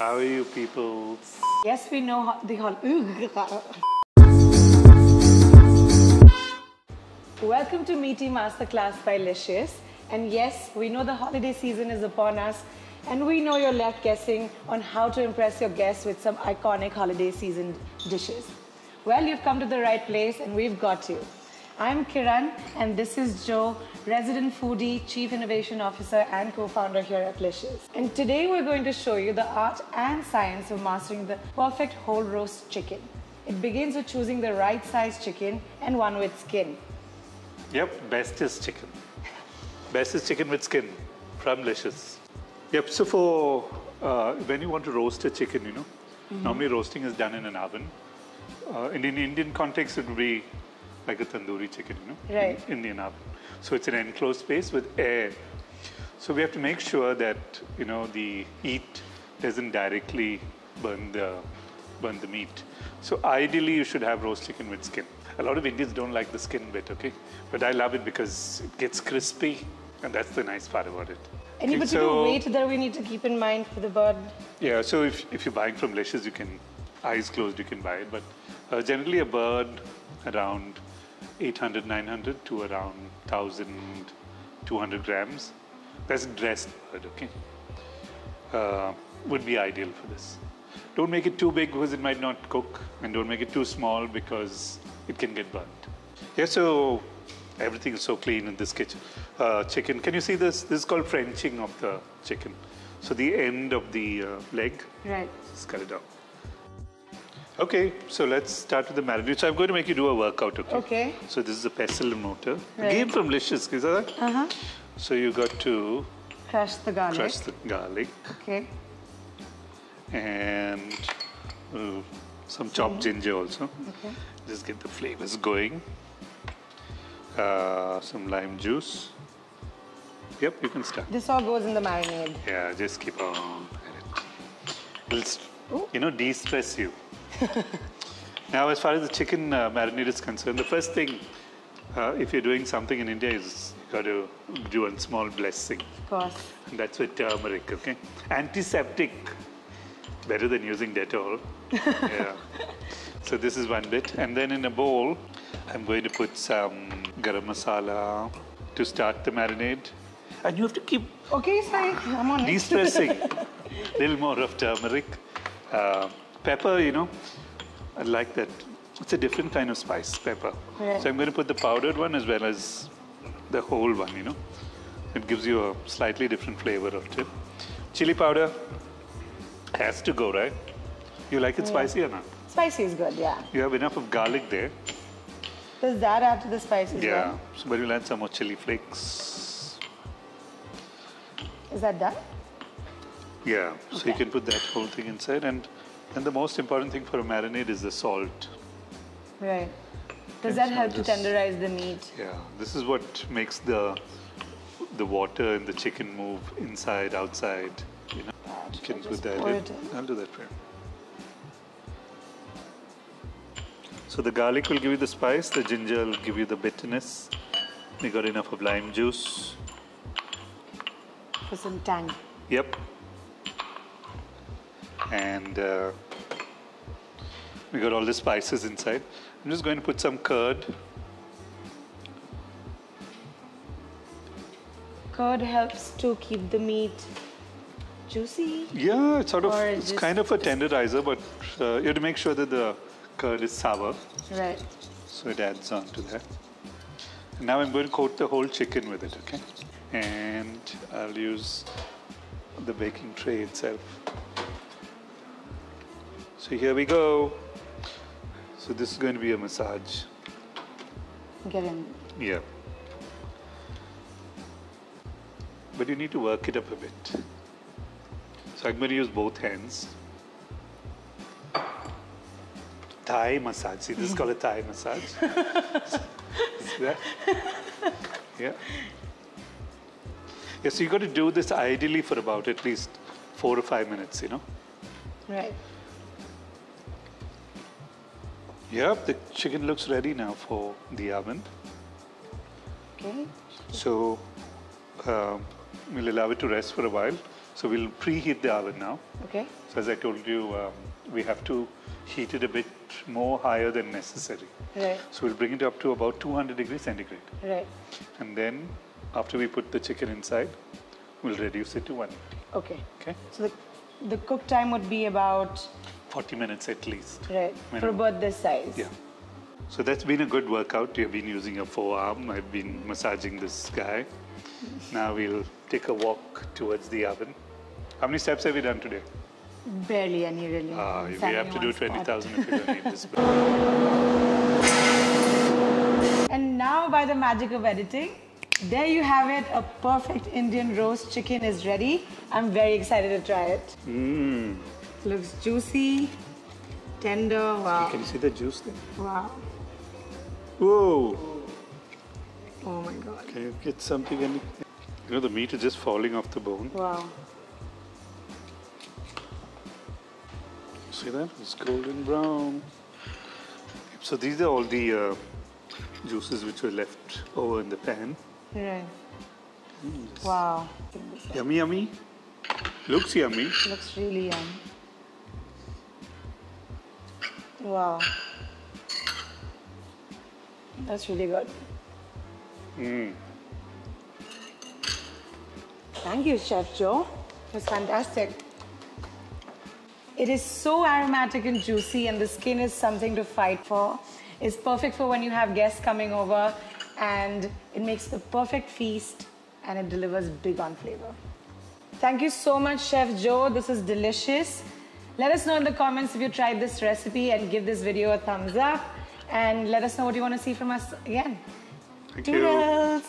How are you people? Yes, we know the Welcome to Meaty Masterclass by Licious. And yes, we know the holiday season is upon us, and we know you're left guessing on how to impress your guests with some iconic holiday season dishes. Well, you've come to the right place, and we've got you. I'm Kiran, and this is Joe, resident foodie, chief innovation officer, and co-founder here at Licious. And today we're going to show you the art and science of mastering the perfect whole roast chicken. It begins with choosing the right size chicken and one with skin. Yep, best is chicken. Best is chicken with skin from Licious. Yep, so for when you want to roast a chicken, normally roasting is done in an oven. In an Indian context, it would be like a tandoori chicken, Right. in Indian oven. So it's an enclosed space with air. So we have to make sure that, the heat doesn't directly burn the meat. So ideally, you should have roast chicken with skin. A lot of Indians don't like the skin bit, okay? But I love it because it gets crispy, and that's the nice part about it. Any particular weight that we need to keep in mind for the bird? Yeah, so if you're buying from Licious, you can, eyes closed, you can buy it. But generally a bird around 800, 900 to around 1,200 grams. That's a dressed bird, okay? Would be ideal for this. Don't make it too big because it might not cook, and don't make it too small because it can get burnt. Yeah, so everything is so clean in this kitchen. Chicken, can you see this? This is called Frenching of the chicken. So the end of the leg, Right. just cut it out. Okay, so let's start with the marinade. So I'm going to make you do a workout, okay? Okay. So this is a pestle and mortar. Right. Again from Licious, is that? Uh-huh. So you got to Crush the garlic. crush the garlic Okay. and some chopped ginger also. Okay. Just get the flavors going. Some lime juice. Yep, you can start. This all goes in the marinade. Yeah, just keep on at it. It'll, de-stress you. Now, as far as the chicken marinade is concerned, the first thing, if you're doing something in India, is you got to do a small blessing. Of course. And that's with turmeric, okay? Antiseptic, better than using Dettol. Yeah. So this is one bit. And then in a bowl, I'm going to put some garam masala to start the marinade. And you have to keep Okay, sorry. I'm on it. de-stressing. A little more of turmeric. Pepper, I like that. It's a different kind of spice, pepper. Right. So I'm going to put the powdered one as well as the whole one, It gives you a slightly different flavor of it. Chili powder has to go, right? You like it spicy or not? Spicy is good, yeah. You have enough of garlic there. Does that add to the spice as Yeah. well? So, but you'll add some more chili flakes. Is that done? Yeah. So you Okay. can put that whole thing inside. And the most important thing for a marinade is the salt. Right. Does Okay, that so help to just- tenderize the meat? Yeah. This is what makes the water in the chicken move inside, outside. You can just put that pour in. it in. I'll do that for you. So the garlic will give you the spice, the ginger will give you the bitterness. We got enough of lime juice. For some tang. Yep. And we got all the spices inside. I'm just going to put some curd. Curd helps to keep the meat juicy. Yeah, it's Or it's just- kind of a tenderizer, but you have to make sure that the curd is sour. Right. So it adds on to that. And now I'm going to coat the whole chicken with it, okay? And I'll use the baking tray itself. So here we go. So this is going to be a massage. Get in. Yeah. But you need to work it up a bit. So I'm going to use both hands. Thai massage. See, this is called a Thai massage. See that? Yeah. Yeah, so you got to do this ideally for about at least 4 or 5 minutes, Right. Yep, the chicken looks ready now for the oven. Okay. So we'll allow it to rest for a while. So we'll preheat the oven now. Okay. So as I told you, we have to heat it a bit more higher than necessary. Right. So we'll bring it up to about 200 degrees centigrade. Right. And then after we put the chicken inside, we'll reduce it to 180. Okay. Okay? So the cook time would be about 40 minutes at least. right for Minimum. about this size. Yeah. So that's been a good workout. You've been using a forearm. I've been massaging this guy. Now we'll take a walk towards the oven. How many steps have we done today? Barely any, really. We Standing have to in do one spot. 20,000 if we don't need this. And now, by the magic of editing, there you have it. A perfect Indian roast chicken is ready. I'm very excited to try it. Looks juicy, tender. Wow. Can you see the juice there? Wow. Whoa! Oh my God. Can you get something? You know, the meat is just falling off the bone. Wow. See that? It's golden brown. So these are all the juices which were left over in the pan. Right. Wow. Yummy, yummy. Looks yummy. Looks really yum. Wow. That's really good. Thank you, Chef Joe. It was fantastic. It is so aromatic and juicy, and the skin is something to fight for. It's perfect for when you have guests coming over, and it makes the perfect feast, and it delivers big on flavor. Thank you so much, Chef Joe. This is delicious. Let us know in the comments if you tried this recipe, and give this video a thumbs up, and let us know what you want to see from us again. Thank you. Toodles!